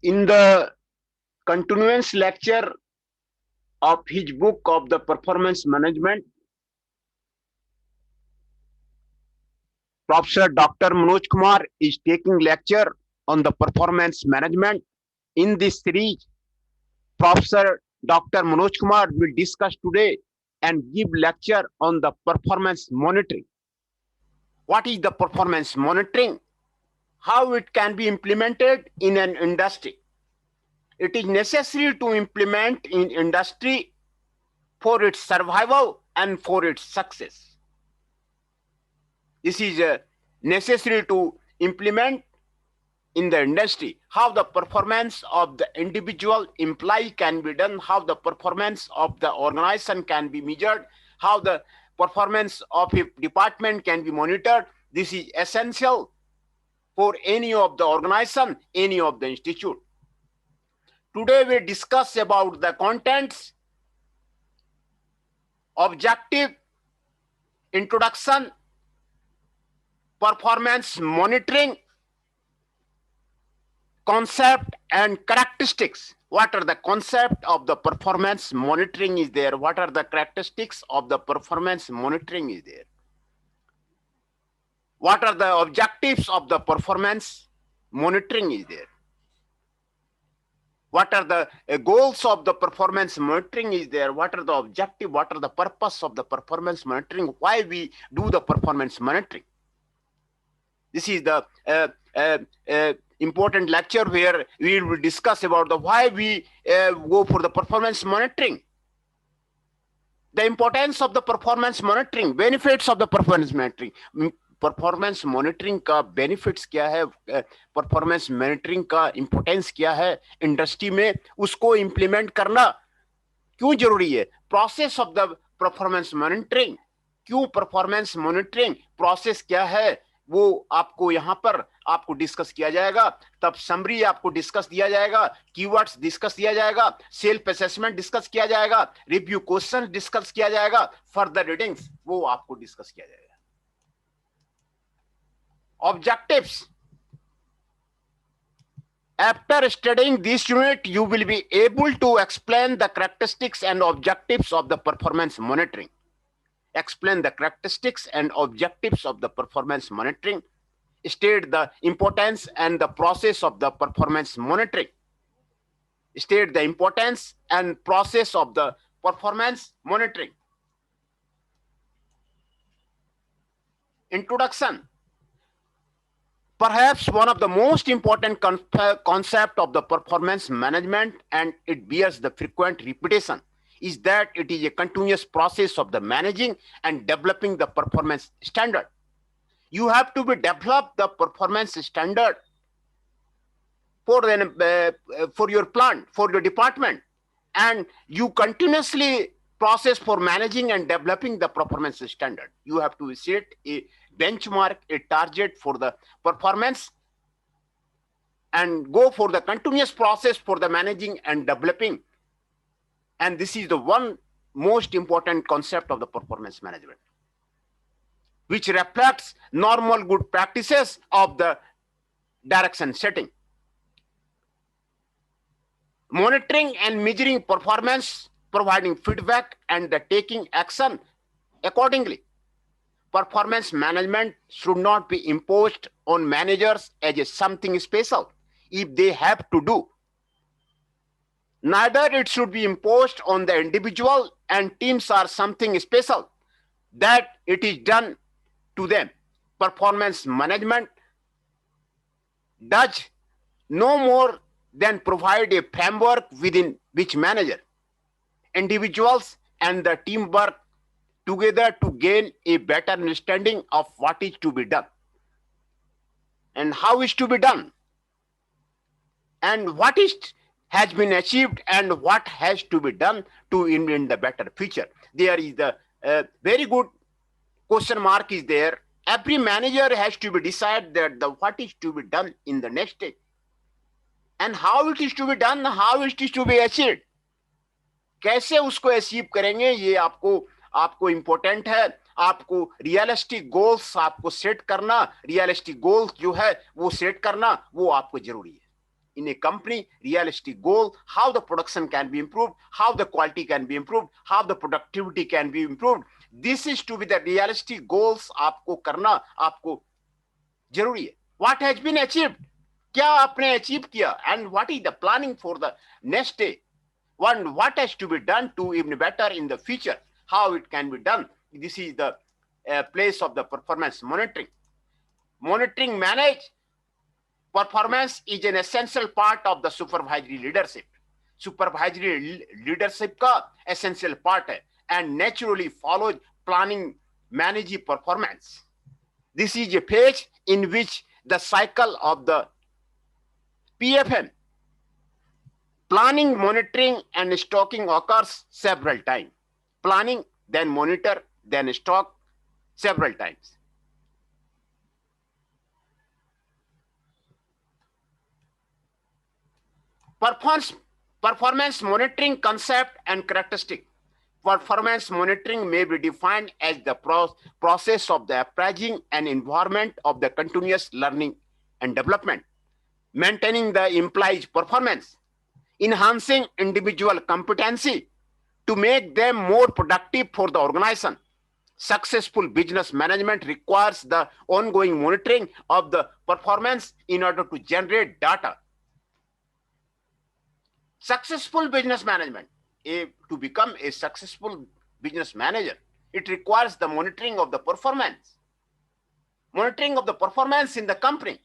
In the continuance lecture of his book of the performance management, Professor Dr. Manoj Kumar is taking lecture on the performance management. In this series, Professor Dr. Manoj Kumar will discuss today and give lecture on the performance monitoring. What is the performance monitoring? How it can be implemented in an industry? It is necessary to implement in industry for its survival and for its success. This is necessary to implement in the industry. How the performance of the individual employee can be done, how the performance of the organization can be measured, how the performance of a department can be monitored. This is essential for any of the organization, any of the institute. Today we discuss about the contents, objective, introduction, performance monitoring, concept and characteristics. What are the concept of the performance monitoring is there? What are the characteristics of the performance monitoring is there? What are the objectives of the performance monitoring is there? What are the goals of the performance monitoring is there? What are the objective? What are the purpose of the performance monitoring? Why we do the performance monitoring? This is the important lecture where we will discuss about the why we go for the performance monitoring, the importance of the performance monitoring, benefits of the performance monitoring. Performance monitoring का benefits क्या है, performance monitoring का importance क्या है industry में, उसको implement करना क्यों जरूरी है, process of the performance monitoring, क्यों परफॉर्मेंस मॉनिटरिंग प्रोसेस क्या है, वो आपको यहाँ पर आपको डिस्कस किया जाएगा. तब समरी आपको डिस्कस दिया जाएगा, कीवर्ड्स डिस्कस दिया जाएगा, सेल्फ असेसमेंट डिस्कस किया जाएगा, रिव्यू क्वेश्चन डिस्कस किया जाएगा, फर्दर रीडिंग्स वो आपको डिस्कस किया जाएगा. Objectives. After studying this unit, you will be able to explain the characteristics and objectives of the performance monitoring. Explain the characteristics and objectives of the performance monitoring. State the importance and the process of the performance monitoring. State the importance and process of the performance monitoring. Introduction. Perhaps one of the most important concept of the performance management, and it bears the frequent repetition, is that it is a continuous process of the managing and developing the performance standard. You have to develop the performance standard for your plant, for your department, and you continuously process for managing and developing the performance standard. You have to set a benchmark, a target for the performance, and go for the continuous process for the managing and developing. And this is the one most important concept of the performance management, which reflects normal good practices of the direction setting. Monitoring and measuring performance, providing feedback, and the taking action accordingly. Performance management should not be imposed on managers as a something special if they have to do. Neither it should be imposed on the individual and teams are something special that it is done to them. Performance management does no more than provide a framework within which manager, individuals, and the team work together to gain a better understanding of what is to be done and how is to be done and what has been achieved and what has to be done to invent the better future. There is the very good question mark is there. Every manager has to be decide that what is to be done in the next day and how it is to be done, how it is to be achieved. कैसे उसको achieve करेंगे ये आपको important है. आपको realistic goals आपको set करना, realistic goals जो है वो सेट करना वो आपको जरूरी है. in a company, realistic goal, how the production can be improved, how the quality can be improved, how the productivity can be improved. This is to be the realistic goals आपको करना आपको जरूरी है. What has been achieved? क्या आपने achieve किया? And what is the planning for the next day? What has to be done to even better in the future? How it can be done? This is the place of the performance monitoring. Monitoring manage performance is an essential part of the supervisory leadership. Supervisory leadership का essential part है and naturally follows planning manage performance. This is a phase in which the cycle of the PFM, planning, monitoring, and stocking occurs several times. Planning, then monitor, then stock several times. Performance monitoring concept and characteristic. Performance monitoring may be defined as the process of the appraising an environment of the continuous learning and development, maintaining the employees' performance, enhancing individual competency to make them more productive for the organization. Successful business management requires the ongoing monitoring of the performance in order to generate data. Successful business management, to become a successful business manager, it requires the monitoring of the performance. Monitoring of the performance in the company.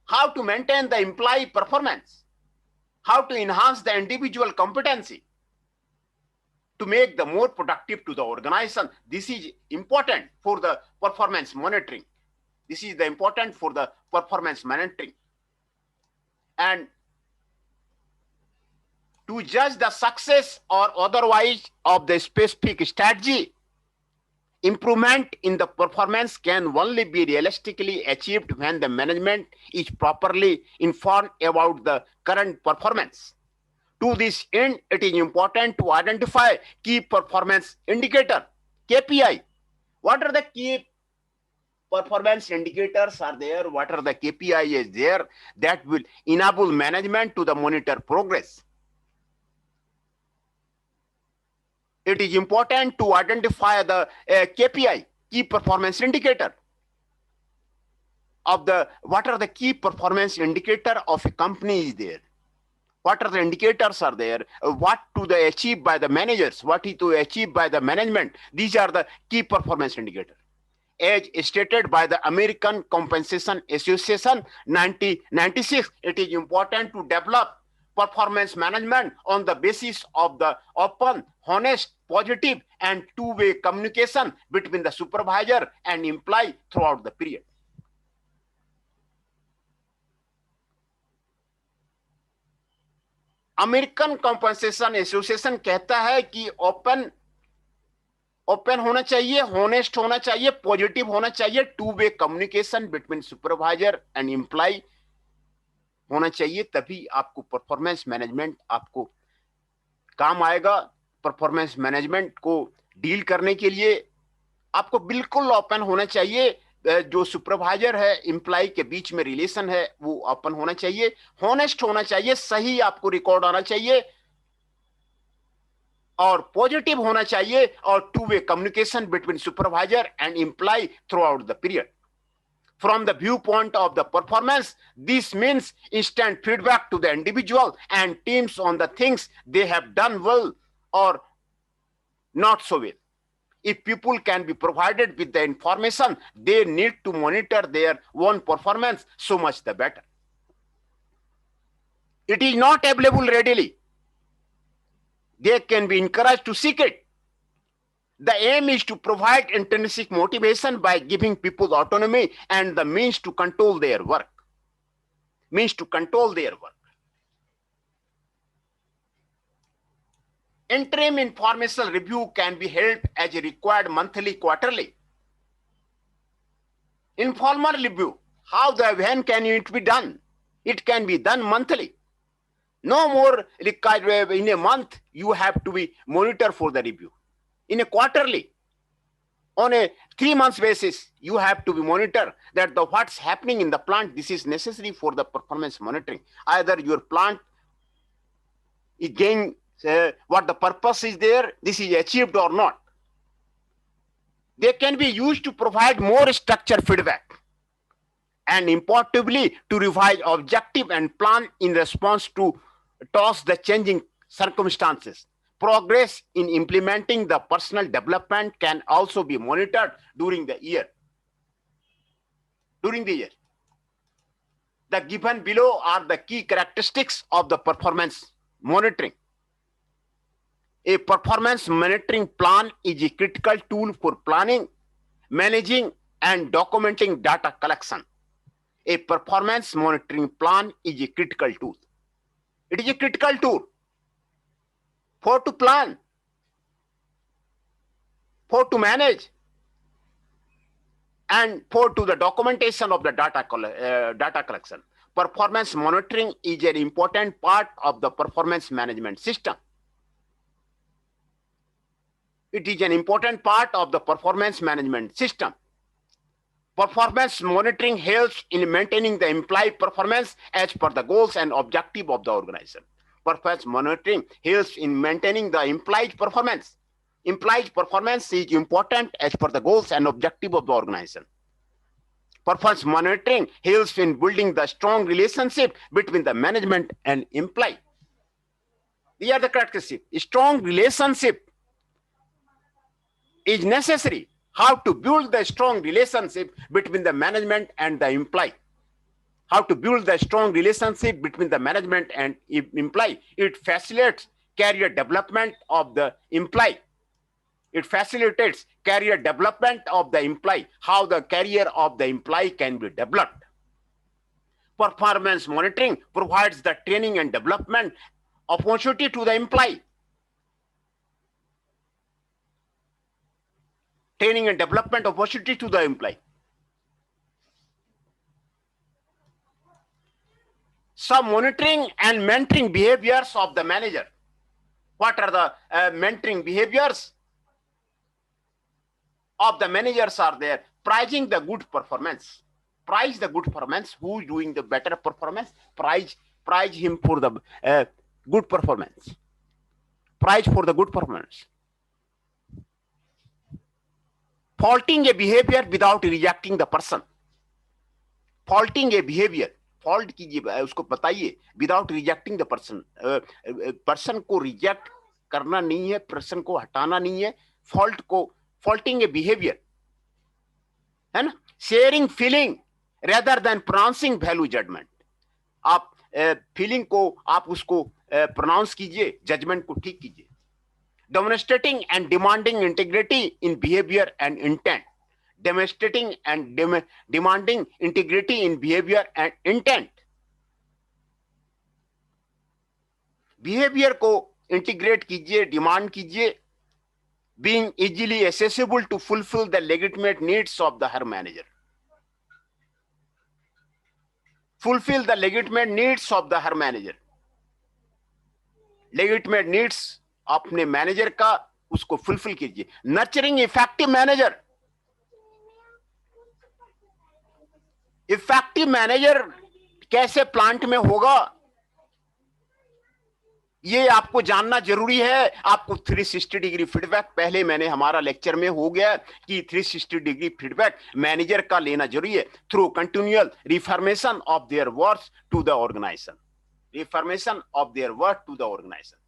How to maintain the employee performance. How to enhance the individual competency to make the more productive to the organization. This is important for the performance monitoring. This is the important for the performance monitoring. And to judge the success or otherwise of the specific strategy, improvement in the performance can only be realistically achieved when the management is properly informed about the current performance. To this end, it is important to identify key performance indicator, KPI. What are the key performance indicators are there? What are the KPI is there that will enable management to the monitor progress? It is important to identify the KPI, key performance indicator of the, what are the key performance indicator of a company is there? What are the indicators are there? What to the achieve by the managers? What is to achieve by the management? These are the key performance indicators. As stated by the American Compensation Association 1996, it is important to develop performance management on the basis of the open, honest, positive, and two-way communication between the supervisor and employee throughout the period. American compensation association कहता है कि open होना चाहिए, honest होना चाहिए, positive होना चाहिए, two way communication between supervisor and employee होना चाहिए, तभी आपको परफॉर्मेंस मैनेजमेंट आपको काम आएगा. परफॉर्मेंस मैनेजमेंट को डील करने के लिए आपको बिल्कुल ओपन होना चाहिए. जो सुपरवाइजर है एम्प्लॉय के बीच में रिलेशन है वो ओपन होना चाहिए, हॉनेस्ट होना चाहिए, सही आपको रिकॉर्ड आना चाहिए और पॉजिटिव होना चाहिए और two way communication between supervisor and employ throughout the period. From the viewpoint of the performance, this means instant feedback to the individual and teams on the things they have done well or not so well. If people can be provided with the information they need to monitor their own performance, so much the better. It is not available readily. They can be encouraged to seek it. The aim is to provide intrinsic motivation by giving people autonomy and the means to control their work. Interim informational review can be held as a required monthly, quarterly. Informal review, when can it be done? It can be done monthly. No more required in a month, you have to be monitor for the review. In a quarterly on a 3 months basis, you have to be monitor that the what's happening in the plant. This is necessary for the performance monitoring. Either your plant is getting what the purpose is there, this is achieved or not. They can be used to provide more structured feedback, and importantly, to revise objective and plan in response to toss the changing circumstances. Progress in implementing the personal development can also be monitored during the year. The given below are the key characteristics of the performance monitoring. A performance monitoring plan is a critical tool for planning, managing, and documenting data collection. A performance monitoring plan is a critical tool. It is a critical tool for to plan, for to manage, and for to the documentation of the data collection. Performance monitoring is an important part of the performance management system. It is an important part of the performance management system. Performance monitoring helps in maintaining the employee performance as per the goals and objective of the organization. Performance monitoring helps in maintaining the employee performance. Employee performance is important as per the goals and objective of the organization. Performance monitoring helps in building the strong relationship between the management and employee. These are the characteristics. A strong relationship is necessary. How to build the strong relationship between the management and the employee. How to build the strong relationship between the management and employee. It facilitates career development of the employee. It facilitates career development of the employee. How the career of the employee can be developed. Performance monitoring provides the training and development opportunity to the employee. Training and development opportunity to the employee. Some monitoring and mentoring behaviors of the manager. What are the mentoring behaviors of the managers are there? Prizing the good performance. Prize the good performance. Who is doing the better performance? Prize him for the good performance. Prize for the good performance. Faulting a behavior without rejecting the person. Faulting a behavior. Fault कीजिए, उसको बताइए without rejecting the person. Person को reject करना नहीं है, person को हटाना नहीं है, faulting a behavior, है ना? Sharing feeling rather than pronouncing value judgment. आप feeling को आप उसको pronounce कीजिए, judgment को ठीक कीजिए. Demonstrating and demanding integrity in behavior and intent. Demonstrating and demanding integrity in behavior and intent. Behavior को integrate कीजिए, demand कीजिए. Being easily accessible to fulfill the legitimate needs of the her manager. Fulfill the legitimate needs of the her manager. Legitimate needs अपने manager का उसको fulfil कीजिए. Nurturing effective manager. Effective manager कैसे plant में होगा, ये आपको जानना जरूरी है. आपको 360 डिग्री फीडबैक, पहले मैंने हमारा लेक्चर में हो गया कि 360 डिग्री फीडबैक मैनेजर का लेना जरूरी है through continual reformation of their words to the organisation. Reformation of their work to the organization.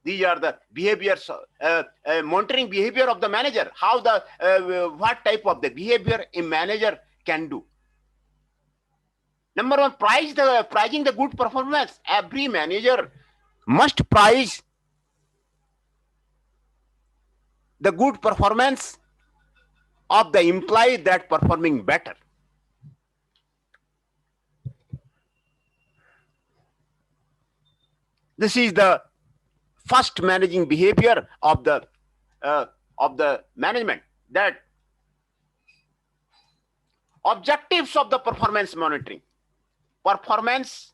These are the behaviors, monitoring behavior of the manager. How the what type of the behavior a manager can do. Number one, prizing the good performance. Every manager must prize the good performance of the employee that performing better. This is the first managing behavior of the management. That objectives of the performance monitoring. Performance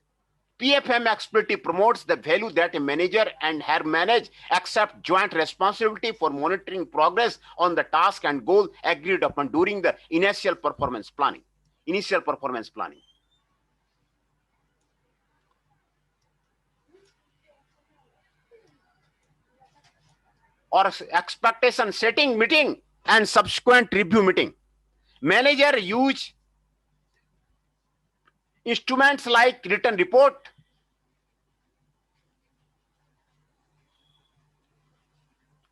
PFM expertise promotes the value that a manager and her manage accept joint responsibility for monitoring progress on the task and goal agreed upon during the initial performance planning. Or expectation setting meeting and subsequent review meeting. Manager use instruments like written report,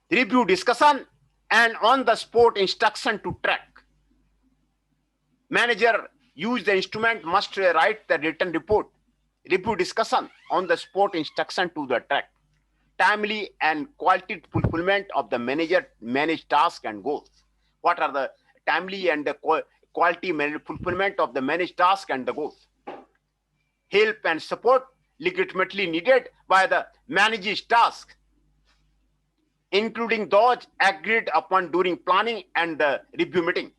review discussion, and on the spot instruction to track. Manager use the instrument must write the written report, review discussion, on the spot instruction to the track. Timely and quality fulfillment of the manager managed task and goals. What are the timely and the quality fulfillment of the managed task and the goals? Help and support legitimately needed by the managed task, including those agreed upon during planning and the review meeting.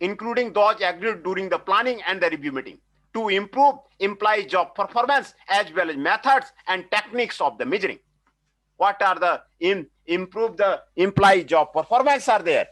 Including those agreed during the planning and the review meeting, to improve employee job performance as well as methods and techniques of the measuring. What are the improve the employee job performance are there?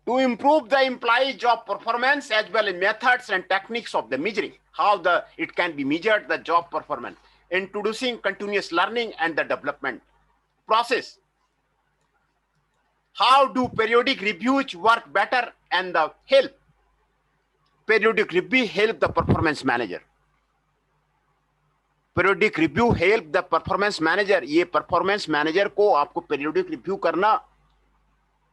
To improve the employee job performance as well as methods and techniques of the measuring, how it can be measured, the job performance, introducing continuous learning and the development process. How do periodic reviews work better and the help? Periodic review help the performance manager. Periodic review help the performance manager. ये performance manager को आपको periodic review करना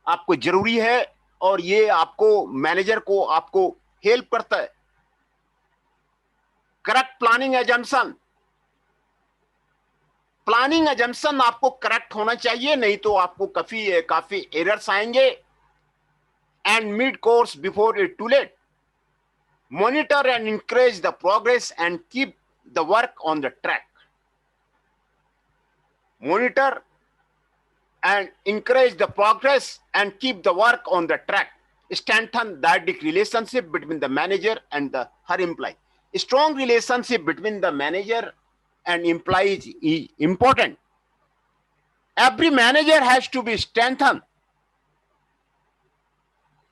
आपको जरूरी है और ये आपको मैनेजर को आपको हेल्प करता है. Correct planning assumption, planning assumption आपको करेक्ट होना चाहिए, नहीं तो आपको काफी एरर्स आएंगे. And mid course before it too late. Monitor and encourage the progress and keep the work on the track. Monitor and encourage the progress and keep the work on the track. Strengthen the relationship between the manager and her employee. A strong relationship between the manager and employees is important. Every manager has to be strengthened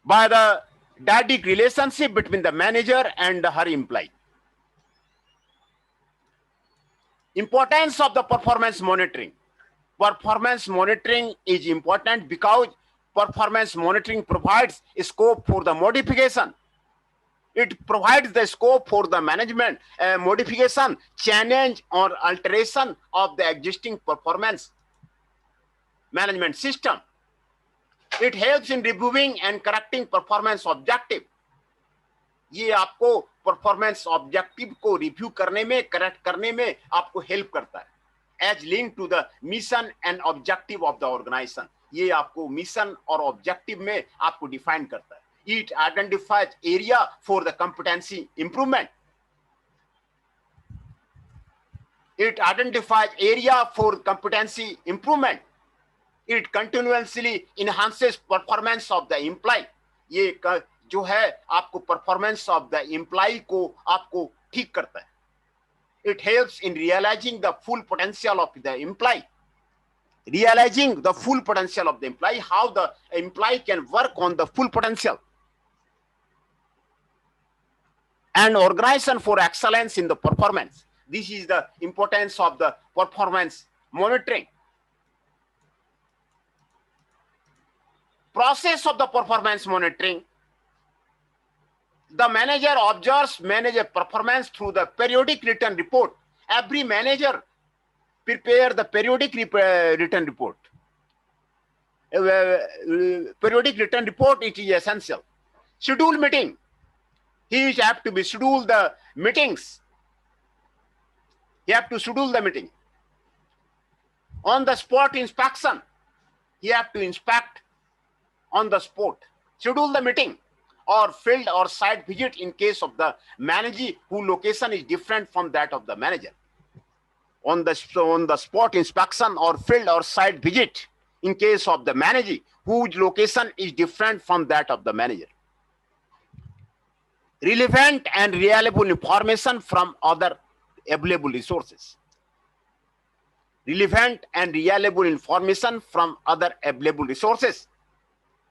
by the direct relationship between the manager and her employee. Importance of the performance monitoring. Performance monitoring is important because performance monitoring provides a scope for the modification. It provides the scope for the management, modification, change or alteration of the existing performance management system. It helps in reviewing and correcting performance objective. ये आपको performance objective को review करने में, correct करने में आपको help करता है. As linked to the mission and objective of the organization. ये आपको mission और objective में आपको define करता है. It identifies area for the competency improvement. It identifies area for competency improvement. It continuously enhances performance of the employee. ये जो है आपको performance of the employee को आपको ठीक करता है. It helps in realizing the full potential of the employee. Realizing the full potential of the employee, how the employee can work on the full potential. and organization for excellence in the performance. This is the importance of the performance monitoring. Process of the performance monitoring. The manager observes manager performance through the periodic written report. Every manager prepare the periodic written report. Periodic written report, it is essential. Schedule meeting. He have to be schedule the meetings. He have to schedule the meeting. On the spot inspection. He have to inspect on the spot. Schedule the meeting or field or site visit in case of the manager whose location is different from that of the manager. On the spot inspection or field or site visit in case of the manager whose location is different from that of the manager. Relevant and reliable information from other available resources. Relevant and reliable information from other available resources.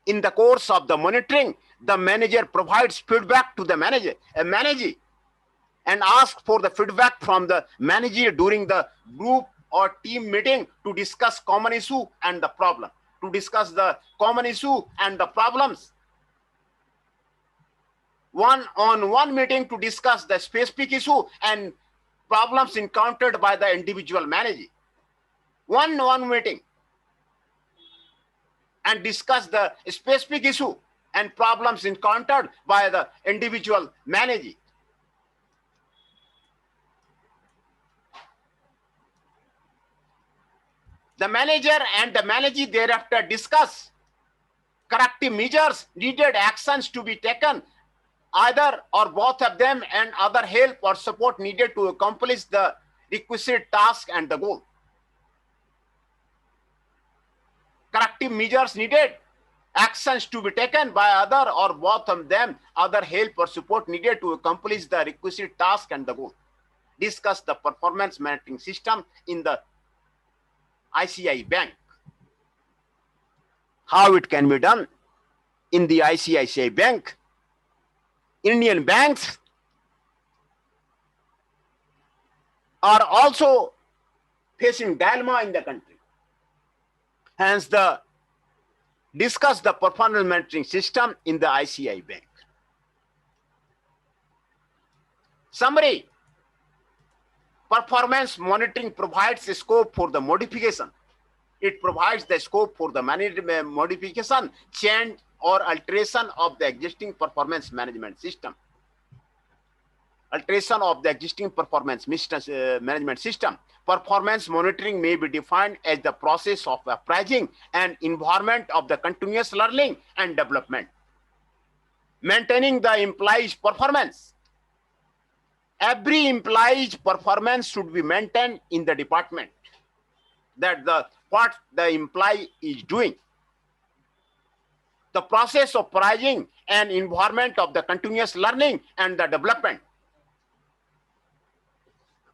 In the course of the monitoring, the manager provides feedback to the manager, and asks for the feedback from the manager during the group or team meeting to discuss common issue and the problem. To discuss the common issue and the problems. One-on-one meeting to discuss the specific issue and problems encountered by the individual manager. One-on-one meeting and discuss the specific issue and problems encountered by the individual manager. The manager and the manager thereafter discuss corrective measures, needed actions to be taken, either or both of them, and other help or support needed to accomplish the requisite task and the goal. Corrective measures needed, actions to be taken by other or both of them, other help or support needed to accomplish the requisite task and the goal. Discuss the performance monitoring system in the ICICI Bank. How it can be done in the ICICI Bank. Indian banks are also facing dilemma in the country. Hence, discuss the performance monitoring system in the ICICI Bank. Summary. Performance monitoring provides a scope for the modification. It provides the scope for the modification, change, or alteration of the existing performance management system. Alteration of the existing performance management system. Performance monitoring may be defined as the process of appraising an environment of the continuous learning and development, maintaining the employee's performance. Every employee's performance should be maintained in the department, that what the employee is doing. The process of appraising an environment of the continuous learning and the development.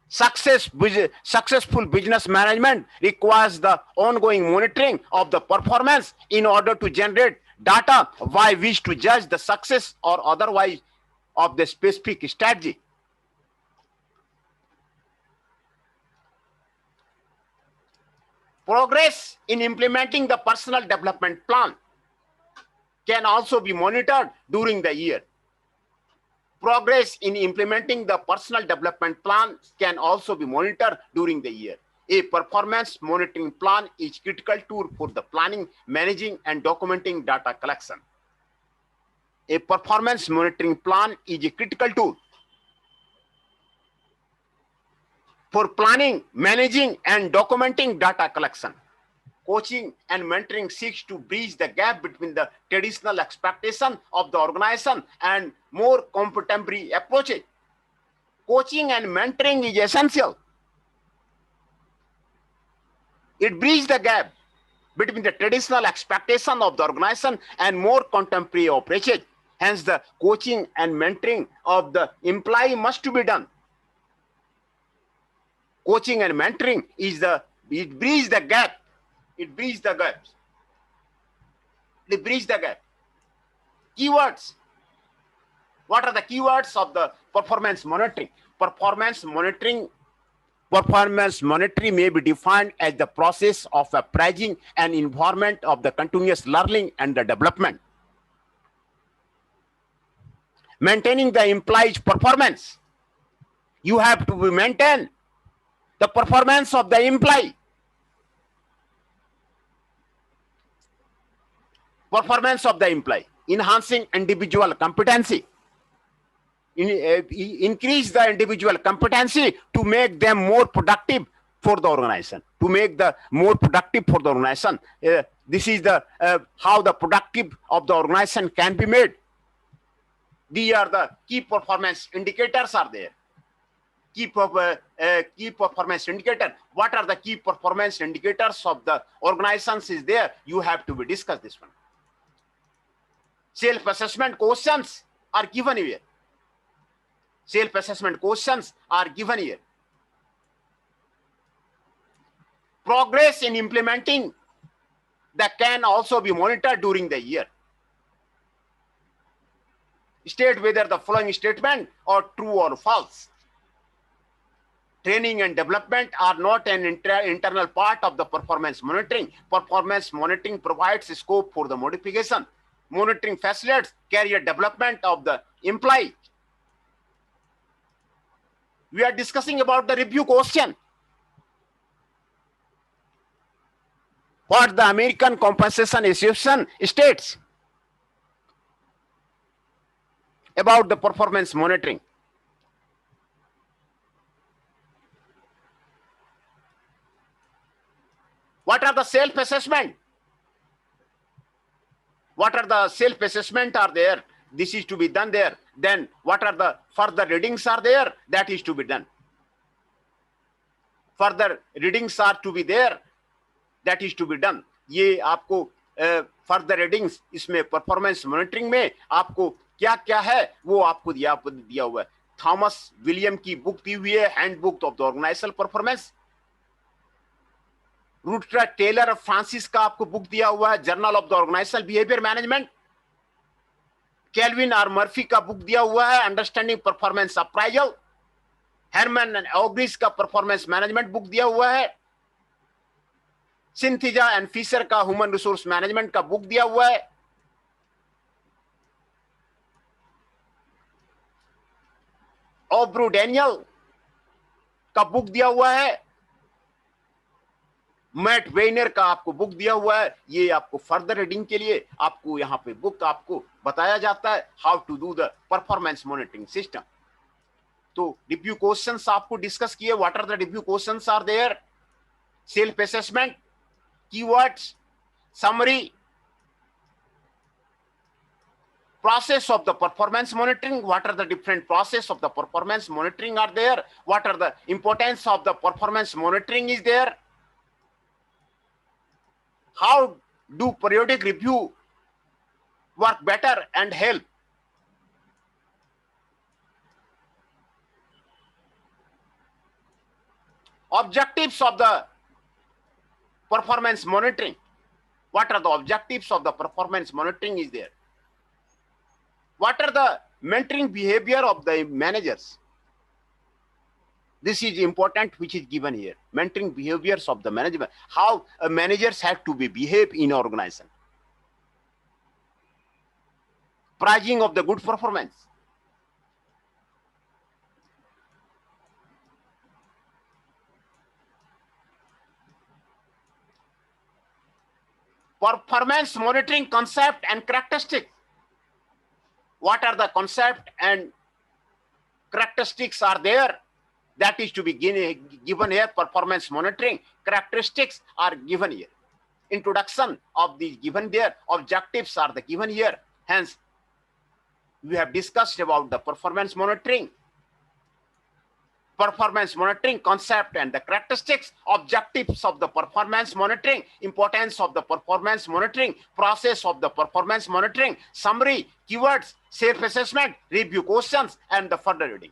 Successful business management requires the ongoing monitoring of the performance in order to generate data by which to judge the success or otherwise of the specific strategy. Progress in implementing the personal development plan can also be monitored during the year. Progress in implementing the personal development plan can also be monitored during the year. A performance monitoring plan is critical tool for the planning, managing, and documenting data collection. A performance monitoring plan is a critical tool for planning, managing, and documenting data collection. Coaching and mentoring seeks to bridge the gap between the traditional expectation of the organization and more contemporary approaches. Coaching and mentoring is essential. It bridges the gap between the traditional expectation of the organization and more contemporary approaches. Hence, the coaching and mentoring of the employee must to be done. Coaching and mentoring is it bridges the gap. It bridges the gaps. It bridges the gap. Keywords. What are the keywords of the Performance monitoring. Performance monitoring may be defined as the process of appraising an environment of the continuous learning and the development. Maintaining the employee's performance. You have to maintain the performance of the employee. Performance of the employee. Enhancing individual competency. Increase the individual competency to make them more productive for the organization. This is the how the productive of the organization can be made. These are the key performance indicators are there. Key performance indicator. What are the key performance indicators of the organizations is there? You have to be discuss this one. Self-assessment questions are given here. Self-assessment questions are given here. Progress in implementing that can also be monitored during the year. State whether the following statement are true or false. Training and development are not an internal part of the performance monitoring. Performance monitoring provides scope for the modification. Monitoring facilitates career development of the employee. We are discussing about the review question. What the American Compensation Association states about the performance monitoring. What are the self-assessment? What are the self-assessment are there? This is to be done there. Then what are the further readings are there? That is to be done. Further readings are to be there. That is to be done. ये आपको further readings इसमें performance monitoring में आपको क्या क्या है वो आपको दिया हुआ है. थॉमस विलियम की बुक दी हुई है, handbook of the organizational performance. रूटरा टेलर फ्रांसिस का आपको बुक दिया हुआ है, journal of the organizational behaviour management. Kelvin R Murphy का बुक दिया हुआ है, understanding performance appraisal. Herman and ऑग्रिस का परफॉर्मेंस मैनेजमेंट बुक दिया हुआ है. सिंथिजा एंड फिशर का ह्यूमन रिसोर्स मैनेजमेंट का बुक दिया हुआ है. ओब्रू डैनियल का बुक दिया हुआ है. मैट वेनर का आपको बुक दिया हुआ है. ये आपको फर्दर रीडिंग के लिए आपको यहाँ पे बुक आपको बताया जाता है how to do the performance monitoring system. तो रिव्यू क्वेश्चंस आपको डिस्कस किए. What are the review questions are there? Self assessment, keywords, summary, process of the performance monitoring. What are the different process of the performance monitoring are there? What are the importance of the performance monitoring is there? How do periodic review work better and help? Objectives of the performance monitoring. What are the objectives of the performance monitoring is there? What are the mentoring behavior of the managers? This is important, which is given here. Mentoring behaviors of the management. How managers have to be behave in organization. Pricing of the good performance. Performance monitoring concept and characteristics. What are the concept and characteristics are there? That is to be given here. Performance monitoring characteristics are given here. Introduction of the given there. Objectives are the given here. Hence, we have discussed about the performance monitoring. Performance monitoring concept and the characteristics, objectives of the performance monitoring, importance of the performance monitoring, process of the performance monitoring, summary, keywords, self-assessment, review questions, and the further reading.